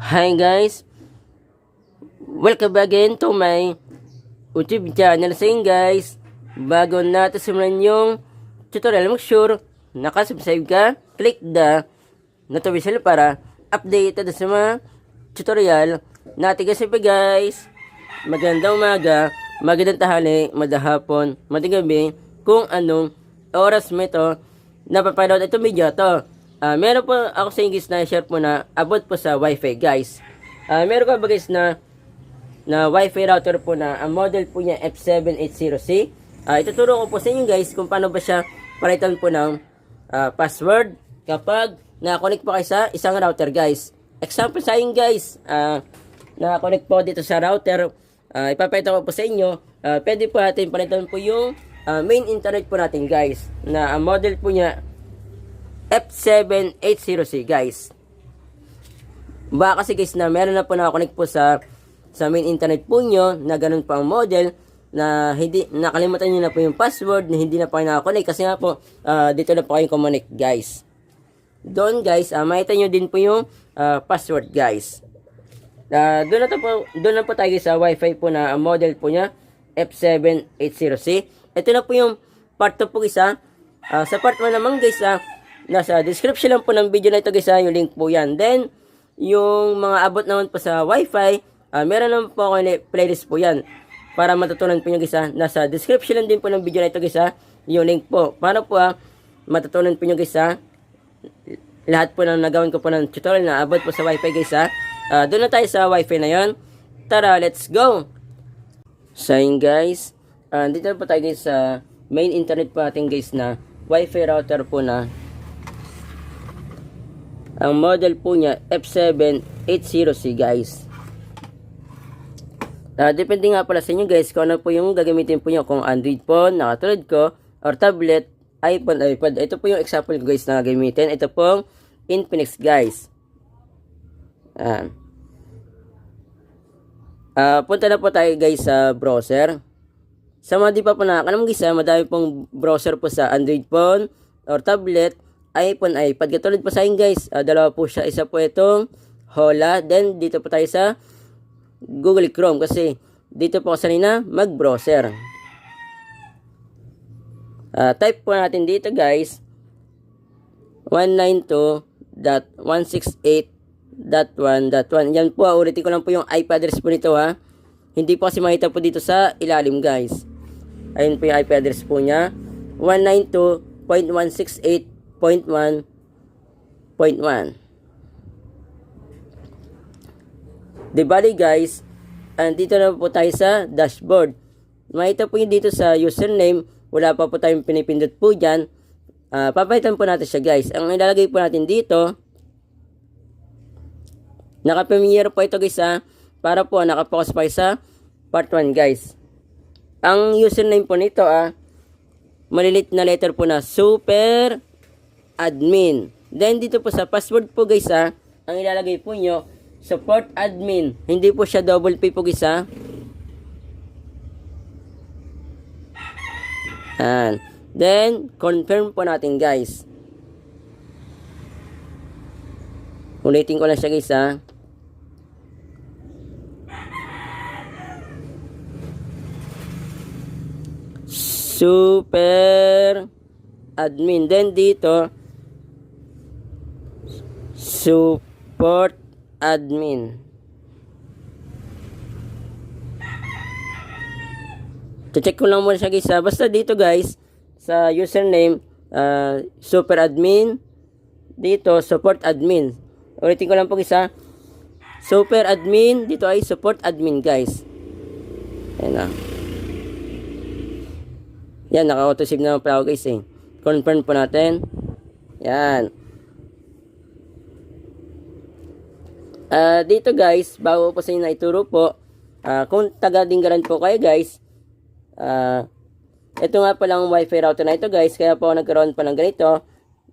Hi guys, welcome back again to my YouTube channel. So yun guys, bago natin simulan yung tutorial, make sure nakasubscribe ka, click the notification para updated sa mga tutorial natin. Kasi pa guys, magandang umaga, magandang tahali, madahapon, madaling kung anong oras mo ito napapanood itong video to. Meron po ako sa English na share po na about po sa Wi-Fi guys. Meron ko ba guys na Wi-Fi router po na ang model po niya F780C. Ituturo ko po sa inyo guys kung paano ba siya palitan po ng password kapag nakakonect po kayo sa isang router guys. Example sa inyo guys, nakakonect po dito sa router, ipapakita ko po sa inyo, pwede po natin palitan po yung main internet po natin guys na ang model po niya F780C guys. Baka kasi guys na meron na po nakakonect po sa main internet po nyo na ganun po ang model na hindi nakalimutan nyo na po yung password na hindi na po kayo nakakonect kasi nga po dito na po kayo kumonect guys. Doon guys, makita nyo din po yung password guys. Doon na po tayo sa Wi-Fi po na ang model po nya F780C. Ito na po yung part 2 po guys sa part 1 naman guys nasa description lang po ng video na ito guys yung link po yan. Then yung mga abot naman po sa Wi-Fi, meron naman po ako playlist po yan para matutunan po nyo guys nasa description lang din po ng video na ito guys yung link po para po matutunan po nyo guys lahat po ng nagawin ko po ng tutorial na abot po sa Wi-Fi guys doon na tayo sa Wi-Fi na yon. Tara, let's go! So yun guys, dito po tayo guys sa main internet po natin guys na Wi-Fi router po na ang model po niya F780C guys. Depende nga pala sa inyo guys kung ano po yung gagamitin po nyo, kung Android phone na katulad ko or tablet, iPhone, iPad. Ito po yung example ko guys na gagamitin. Ito pong Infinix guys. Punta na po tayo guys sa browser. Sa mga di pa po nakakalam guys madami pong browser po sa Android phone or tablet, iPhone, iPad. Katulad po sa akin guys, dalawa po siya. Isa po itong Hola. Then dito po tayo sa Google Chrome kasi dito po ako sanina mag-browser. Type po natin dito guys 192.168.1.1. Yan po, ulitin ko lang po yung IP address po nito Hindi po kasi makita po dito sa ilalim guys. Ayun po yung IP address po niya 192.168.1.1. Di bali guys, dito na po tayo sa dashboard. Makita po yung dito sa username, wala pa po tayong pinipindot po dyan. Papalitan po natin siya guys. Ang ilalagay po natin dito, naka-premiere po ito guys para po nakapokus pa sa part 1 guys. Ang username po nito malilit na letter po na super admin. Then dito po sa password po guys ang ilalagay po nyo support admin. Hindi po siya double P po guys Then confirm po natin guys. Ulitin ko lang siya guys super admin. Then dito support admin. Check ko lang muna siya guys basta dito guys sa username super admin, dito support admin. Ulitin ko lang po guys super admin, dito ay support admin guys. Ayan yan, naka-auto-save naman pala ako guys confirm po natin. Yan. Dito guys, bago po sa inyo na ituro po, kung taga-Dingaran po kayo guys, ito nga palang Wi-Fi router na ito guys, kaya po nagkaroon pa ng ganito.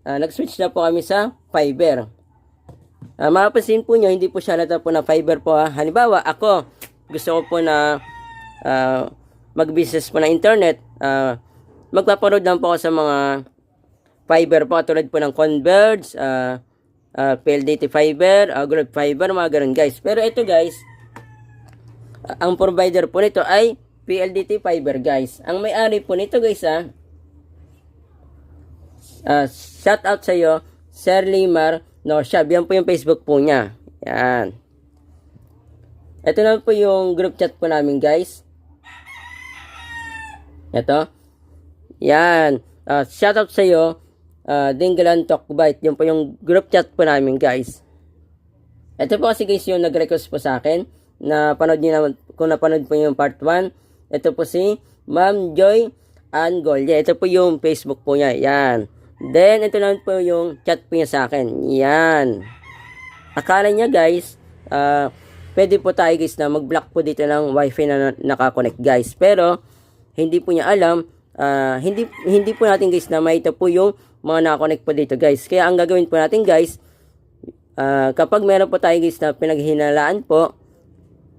Nag-switch na po kami sa fiber. Mapapansin po nyo, hindi po siya halata po na fiber po Halimbawa, ako, gusto ko po na mag-business po na internet, magpaparod lang po ako sa mga fiber po, tulad po ng Converge, PLDT fiber, Growth fiber, mga ganun guys. Pero ito guys, ang provider po nito ay PLDT fiber guys. Ang may-ari po nito guys shout out sa iyo, Sir Limar Norshab. Yan po yung Facebook po niya. Yan. Ito na po yung group chat po namin guys. Ito. Yan. Shout out sa iyo, Dinggalan Talkbite. Yun po yung group chat po namin guys. Ito po kasi guys yung nag-request po sa akin na panood niyo naman, kung napanood po yung part 1. Ito po si Ma'am Joy Angolya. Ito po yung Facebook po niya. Yan. Then, ito naman po yung chat po niya sa akin. Yan. Akala niya guys, pwede po tayo guys na mag-block po dito ng wifi na nakakonect guys. Pero, hindi po niya alam, hindi po natin guys na makita po yung mga nakakonect po dito guys. Kaya ang gagawin po natin guys, kapag meron po tayo guys na pinaghinalaan po,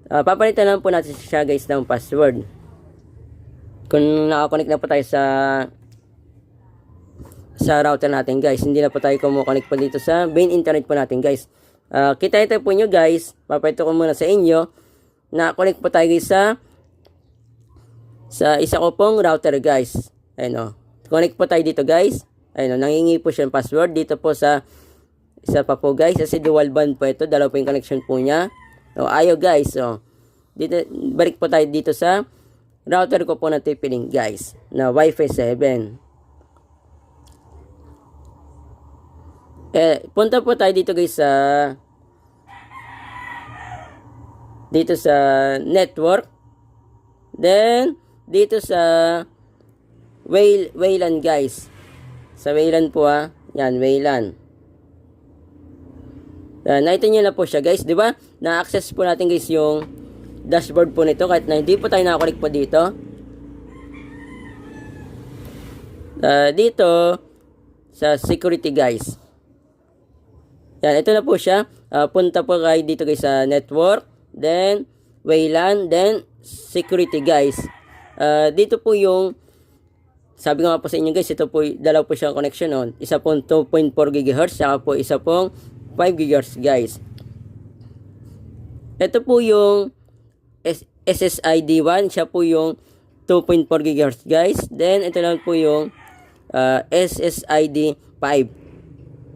papalitan lang po natin siya guys ng password. Kung nakakonect na po tayo sa router natin guys, hindi na po tayo kumukonect po dito sa main internet po natin guys. Kita ito po nyo guys, papalito ko muna sa inyo na connect po tayo guys sa isa ko pong router guys. Ayun o, connect po tayo dito guys. Ayun o, nangingi po siya ng password dito po sa isa pa po guys, kasi dual band po ito, dalawa po yung connection po niya. O, ayaw guys, o dito, balik po tayo dito sa router ko po na TP-Link guys, na Wi-Fi 7. Punta po tayo dito guys dito sa network. Then dito sa WLAN guys. Sa WLAN po yan, WLAN. Nakita niyo na po siya guys, 'di ba? Na-access po natin guys yung dashboard po nito kahit na hindi po tayo nakakulik po dito. Dito sa security guys. Yan, ito na po siya. Punta po kayo dito guys sa network, then WLAN, then security guys. Dito po yung, sabi ko nga po sa inyo guys, ito po, dalaw po siyang connection on. Isa pong 2.4 GHz, saka po isa pong 5 GHz guys. Ito po yung SSID1, siya po yung 2.4 GHz guys. Then ito lang po yung SSID5.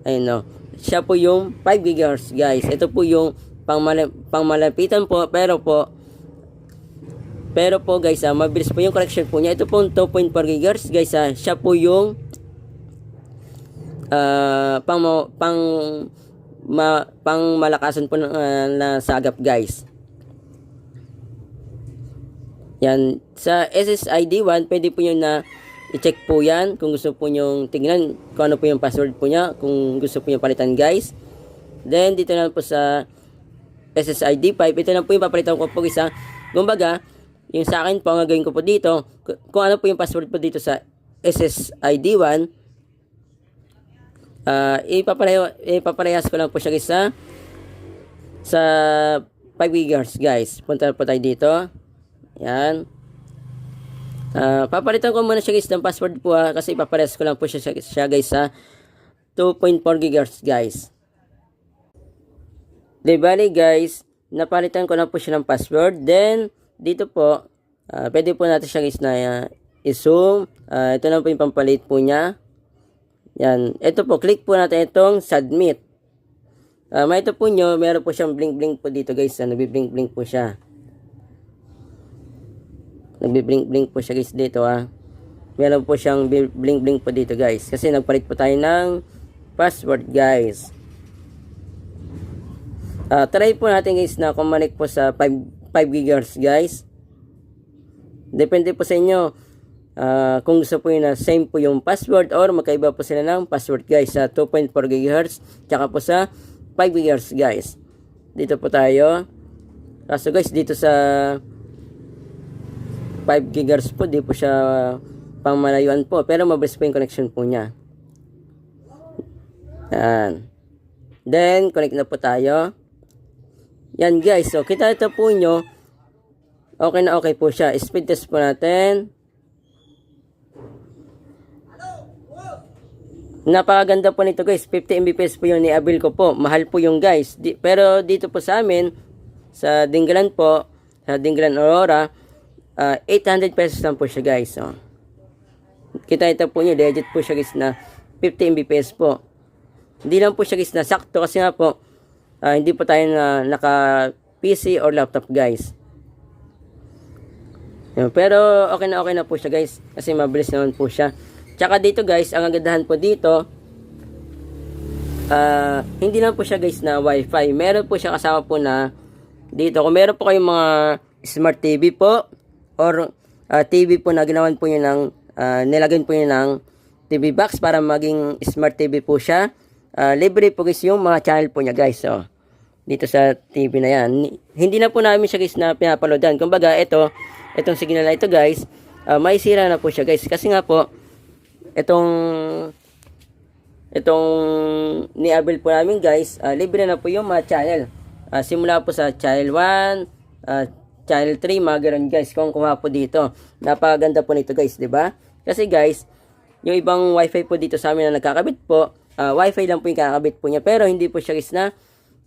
Ayun no. Siya po yung 5 GHz guys. Ito po yung pangmalapitan po, pero po guys, mabilis po yung connection po niya. Ito po yung 2.4 GHz guys, siya po yung malakasan po na sagap guys. Yan, sa SSID1 pwede po nyo na i-check po yan kung gusto po nyo tingnan kung ano po yung password po nya, kung gusto po nyo palitan guys. Then dito na po sa SSID5, ito na po yung papalitan ko po isa. Kumbaga, yung sa akin po, ang gagawin ko po dito, kung ano po yung password po dito sa SSID1, ipaparehas ko lang po siya guys sa 5 GHz guys. Punta po tayo dito. Yan. Papalitan ko muna siya guys ng password po kasi ipaparehas ko lang po siya guys sa 2.4 GHz guys. Di bali guys, napalitan ko na po siya ng password. Then dito po, pwede po natin siya guys na i-zoom. Ito na po yung pampalit po niya. Yan. Ito po, click po natin itong submit. Ito po nyo, meron po siyang blink-blink po dito guys. Nagbi-blink-blink po siya. Nagbi-blink-blink po siya guys dito Meron po siyang blink-blink po dito guys. Kasi nagpalit po tayo ng password guys. Try po natin guys na kumanik po sa 5 GHz guys. Depende po sa inyo kung gusto po yun na same po yung password or magkaiba po sila ng password guys sa 2.4 GHz tsaka po sa 5 GHz guys. Dito po tayo. Kaso guys dito sa 5 GHz po, di po siya pangmalayuan po, pero mabilis po yung connection po niya. Yan. Then connect na po tayo. Yan guys, so kita ito po nyo, okay na okay po siya. Speed test po natin. Napakaganda po nito guys. 50 Mbps po yung ni-avail ko po. Mahal po yung guys. Pero dito po sa amin, sa Dingalan po, sa Dingalan Aurora, 800 pesos lang po siya guys. So, kita ito po nyo, legit po siya guys na 50 Mbps po. Hindi lang po siya guys na sakto kasi nga po, hindi po tayo na naka PC or laptop guys. Pero okay na po siya guys kasi mabilis naman po siya. Tsaka dito guys, ang kagandahan po dito, hindi lang po siya guys na wifi. Meron po siya kasama po na dito. Kung meron po kayong mga smart TV po or TV po na ginawan po nyo ng nilagyan po nyo ng TV box para maging smart TV po siya. Libre po guys yung mga channel po niya guys. So, dito sa TV na yan. Hindi na po namin siya guys na pinapaloadan. Kumbaga itong signal na ito guys, may sira na po siya guys. Kasi nga po, itong ni-avail po namin guys, libre na po yung mga channel. Simula po sa channel 1, channel 3, mga ganun guys. Kung kuha po dito. Napakaganda po nito guys, di ba? Kasi guys, yung ibang wifi po dito sa amin na nagkakabit po, wifi lang po yung kakabit po niya. Pero hindi po siya guys na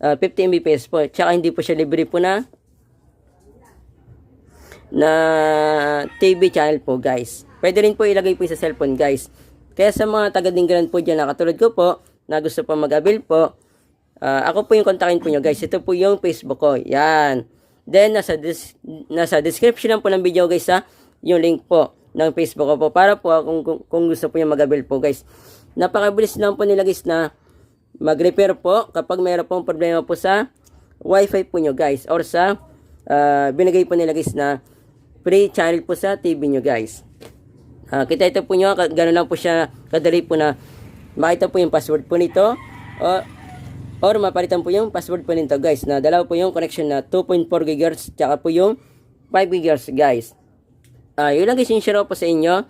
50 Mbps po. Tsaka hindi po siya libre po na TV channel po guys. Pwede rin po ilagay po sa cellphone guys. Kaya sa mga taga-Dingalan po dyan na katulad ko po, na gusto po mag-avail po, ako po yung kontakin po nyo guys. Ito po yung Facebook ko. Yan. Then, nasa description lang po ng video guys yung link po ng Facebook ko po. Para po kung gusto po yung mag-avail po guys. Napakabilis lang po nila guys na mag-repair po kapag mayroon pong problema po sa wifi po nyo guys. Or sa binigay po nila guys na free channel po sa TV nyo guys. Kita ito po nyo, gano'n lang po siya kadali po na makita po yung password po nito or mapalitan po yung password po nito guys, na dalawa po yung connection na 2.4 GHz tsaka po yung 5 GHz guys. Yun lang guys yung share po sa inyo.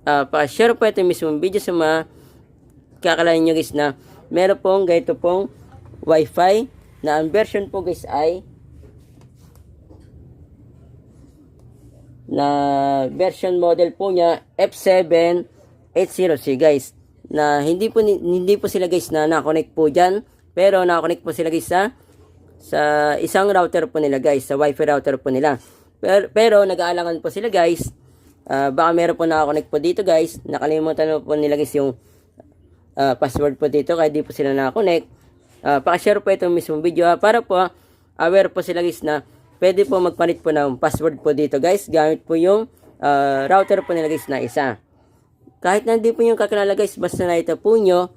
Pa-share po ito mismong video sa mga kakalain nyo guys na meron pong ganito pong wifi na ang version po guys ay na version model po niya F780C guys, na hindi po sila guys na na-connect po dyan, pero na-connect po sila guys sa isang router po nila guys, sa wifi router po nila, pero nag-aalangan po sila guys, baka meron po na-connect po dito guys, nakalimutan po nila guys yung password po dito kaya di po sila na-connect. Pakishare po itong mismong video para po aware po sila guys na pwede po magpalit po ng password po dito guys, gamit po yung router po nila guys na isa. Kahit na hindi po yung kakilala guys, basta na ito po nyo,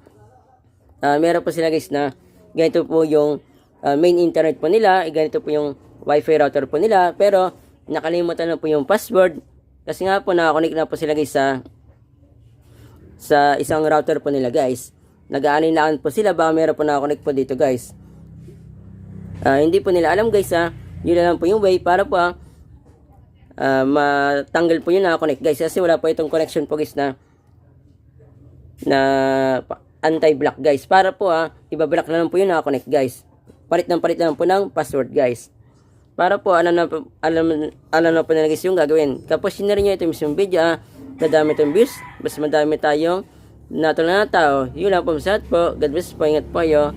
meron po sila guys na ganito po yung main internet po nila, ganito po yung wifi router po nila, pero nakalimutan na po yung password, kasi nga po nakakonect na po sila guys sa isang router po nila guys. Nag-aaninaan po sila, baka meron po nakakonect po dito guys. Hindi po nila alam guys yun na lang po yung way para po matanggal po yung nakakonect guys, kasi wala po itong connection po guys na anti-block guys, para po ibablock na lang po yung nakakonect guys. Palit na lang po ng password guys, para po alam na po na guys yung gagawin. Kapos yun na rin nyo ito mismong video dadami itong views, mas madami tayong natulungan na tao. Yun lang po, masat po, God bless po, ingat po kayo.